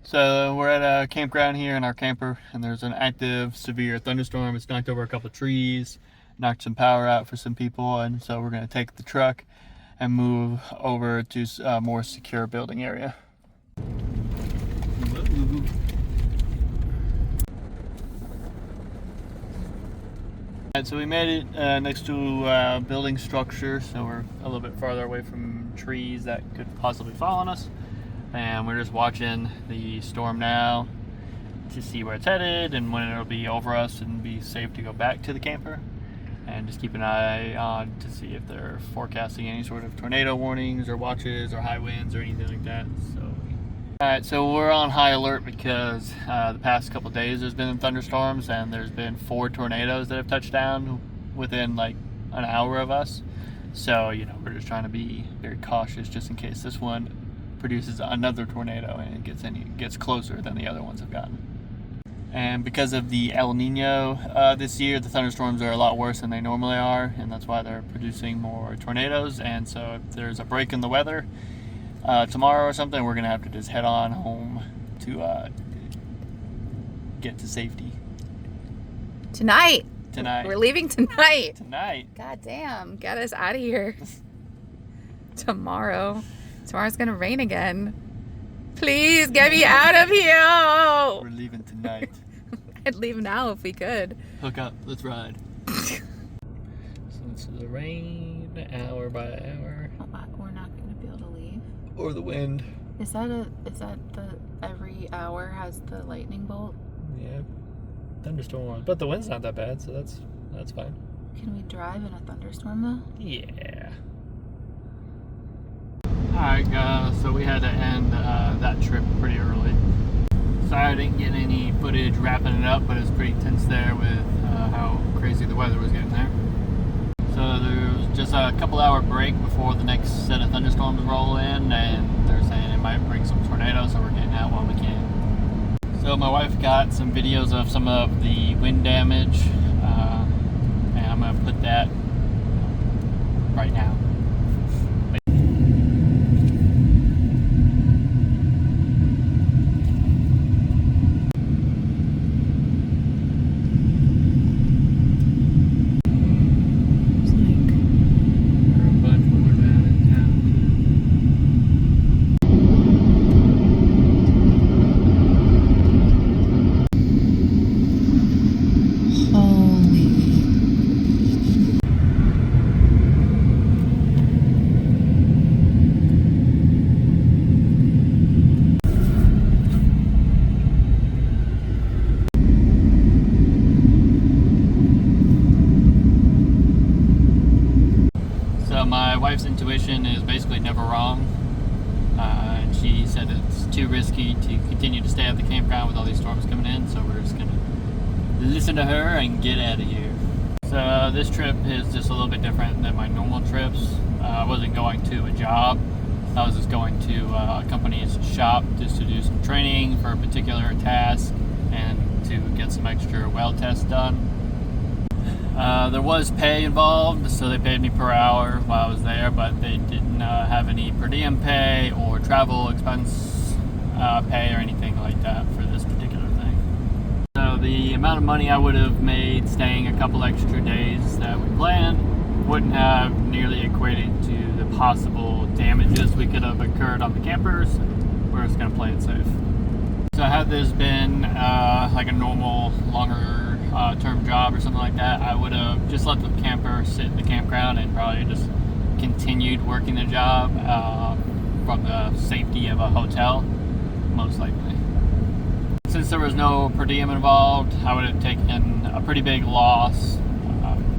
So we're at a campground here in our camper, and there's an active severe thunderstorm. It's knocked over a couple of trees, knocked some power out for some people, and so we're going to take the truck and move over to a more secure building area. Alright, so we made it next to a building structure, so we're a little bit farther away from trees that could possibly fall on us. And we're just watching the storm now to see where it's headed and when it'll be over us and be safe to go back to the camper. And just keep an eye on to see if they're forecasting any sort of tornado warnings or watches or high winds or anything like that. Alright, so we're on high alert because the past couple days there's been thunderstorms and there's been 4 tornadoes that have touched down within like an hour of us. So, we're just trying to be very cautious just in case this one produces another tornado and it gets closer than the other ones have gotten. And because of the El Nino this year, the thunderstorms are a lot worse than they normally are, and that's why they're producing more tornadoes. And so if there's a break in the weather tomorrow or something, we're gonna have to just head on home to get to safety. Tonight. We're leaving tonight. God damn, get us out of here. Tomorrow's gonna rain again. Please get me out of here. We're leaving tonight. I'd leave now if we could. Hook up, let's ride. So it's the rain, hour by hour. We're not gonna be able to leave. Or the wind. Is that the every hour has the lightning bolt? Yeah. Thunderstorm. But the wind's not that bad, so that's fine. Can we drive in a thunderstorm though? Yeah. Alright guys, so we had to end that trip pretty early. Sorry I didn't get any footage wrapping it up, but it's pretty tense there with how crazy the weather was getting there. So there was just a couple hour break before the next set of thunderstorms roll in, and they're saying it might bring some tornadoes, so we're getting out while we can. So my wife got some videos of some of the wind damage, and I'm going to put that right now. My wife's intuition is basically never wrong. And she said it's too risky to continue to stay at the campground with all these storms coming in, so we're just gonna listen to her and get out of here. So this trip is just a little bit different than my normal trips. I wasn't going to a job. I was just going to a company's shop just to do some training for a particular task and to get some extra well tests done. There was pay involved, so they paid me per hour while I was there, but they didn't have any per diem pay or travel expense pay or anything like that for this particular thing. So the amount of money I would have made staying a couple extra days that we planned wouldn't have nearly equated to the possible damages we could have incurred on the campers. We're just going to play it safe. So had this been like a normal, longer term job or something like that, I would have just let the camper sit in the campground and probably just continued working the job from the safety of a hotel, most likely. Since there was no per diem involved, I would have taken a pretty big loss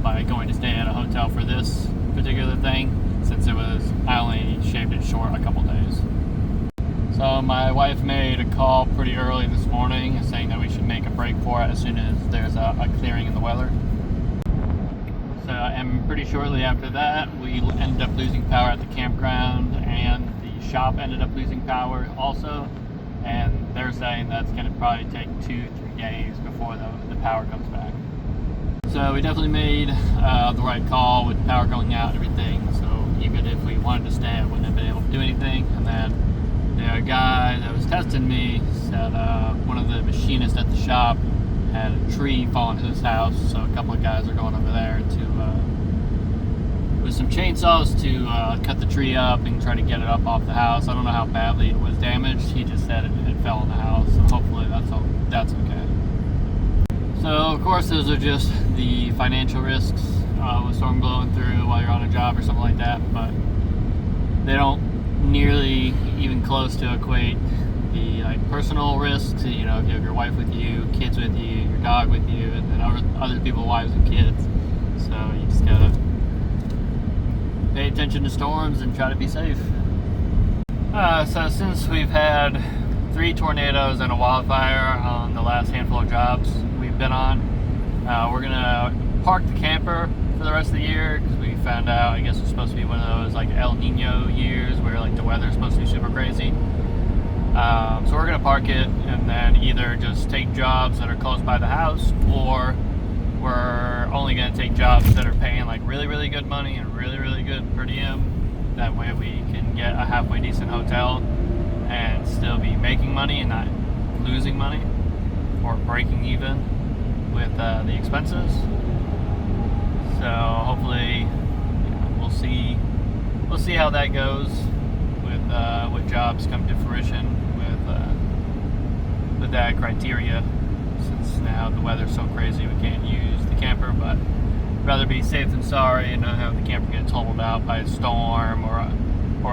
by going to stay at a hotel for this particular thing, since I only shaved it short a couple days. So my wife made a call pretty early this morning saying that we should make a break for it as soon as there's a clearing in the weather. So, and pretty shortly after that, we ended up losing power at the campground, and the shop ended up losing power also. And they're saying that's going to probably take 2-3 days before the power comes back. So we definitely made the right call with power going out and everything. So even if we wanted to stay, I wouldn't have been able to do anything. And then the guy that was testing me said one of the machinists at the shop had a tree fall into his house, so a couple of guys are going over there to with some chainsaws to cut the tree up and try to get it up off the house. I don't know how badly it was damaged. He just said it fell in the house, so hopefully that's okay. So of course those are just the financial risks with storm blowing through while you're on a job or something like that, but they don't nearly even close to equate the personal risks. You know, if you have your wife with you, kids with you, your dog with you, and then other people's wives and kids. So you just gotta pay attention to storms and try to be safe. So since we've had 3 tornadoes and a wildfire on the last handful of jobs we've been on, we're gonna park the camper for the rest of the year because we found out, I guess it's supposed to be one of those El Nino years where the weather's supposed to be super crazy. So we're gonna park it and then either just take jobs that are close by the house, or we're only gonna take jobs that are paying really, really good money and really, really good per diem. That way we can get a halfway decent hotel and still be making money and not losing money or breaking even with the expenses. So hopefully, we'll see how that goes with what jobs come to fruition with that criteria. Since now the weather's so crazy, we can't use the camper, but rather be safe than sorry and not have the camper get totaled out by a storm or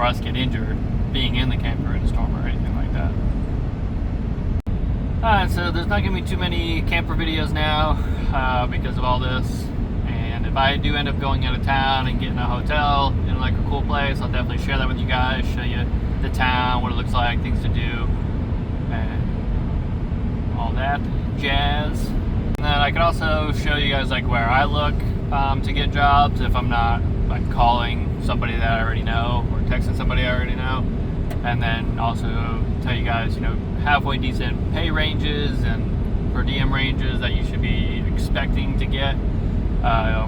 us get injured being in the camper in a storm or anything like that. Alright, so there's not going to be too many camper videos now because of all this. And if I do end up going out of town and getting a hotel in a cool place, I'll definitely share that with you guys, show you the town, what it looks like, things to do, and all that jazz. And then I can also show you guys where I look to get jobs if I'm not calling somebody that I already know or texting somebody I already know. And then also tell you guys, halfway decent pay ranges and per diem ranges that you should be expecting to get,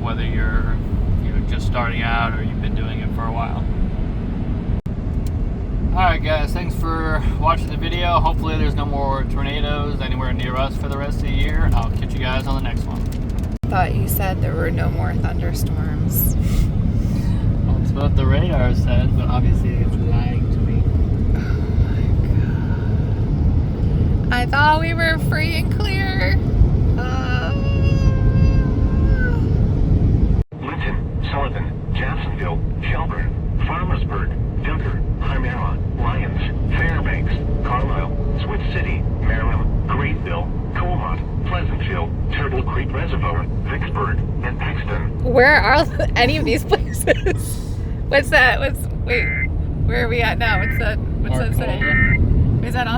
whether you're just starting out or you've been doing it for a while. Alright guys, thanks for watching the video. Hopefully there's no more tornadoes anywhere near us for the rest of the year, and I'll catch you guys on the next one. I thought you said there were no more thunderstorms. Well, it's what the radar said, but obviously it's lying to me. Oh my god. I thought we were free and clear. Linton, Sullivan, Jacksonville, Shelburne, Farmersburg, Dunker, Hymera, Lyons, Fairbanks, Carlisle, Swift City, Merrim, Greenville, Colmont, Pleasantville, Turtle Creek Reservoir, Vicksburg, and Paxton. Where are any of these places? What's that? Wait, where are we at now? What's that say? Is that on?